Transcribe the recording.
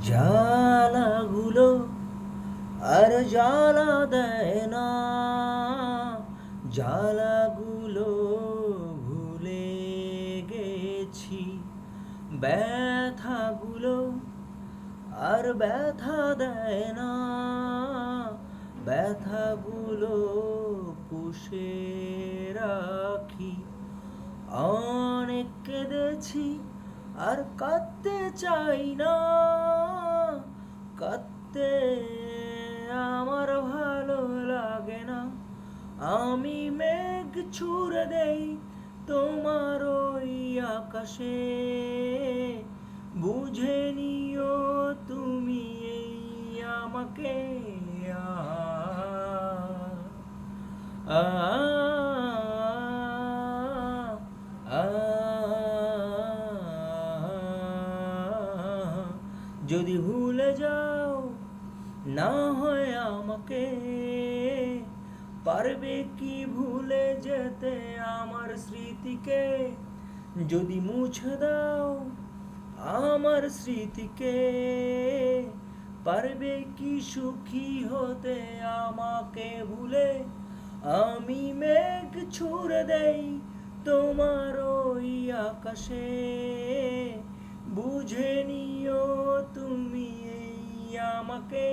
জ্বালাগুলো আর জ্বালা দেয় না, জ্বালাগুলো ভুলে গেছি। ব্যথাগুলো আর ব্যথা দেয় না, ব্যথাগুলো পুষে রাখি। অনেক কেঁদেছি আর কাঁদতে চাই না, কাঁদতে আমার ভালো লাগে না। আমি মেঘ ছুঁড়ে দেই তোমার ওই আকাশে, বুঝে নিও তুমি এই আমাকে। আ আ আ যদি ভুলে যাও না হয় আমাকে, পারবে কি ভুলে যেতে আমার স্মৃতিকে? যদি মুছে দাও আমার স্মৃতিকে, পারবে কি সুখী হতে আমাকে ভুলে? আমি মেঘ ছুঁড়ে দেই তোমার ওই আকাশে, বুঝে নিও তুমি এই আমাকে।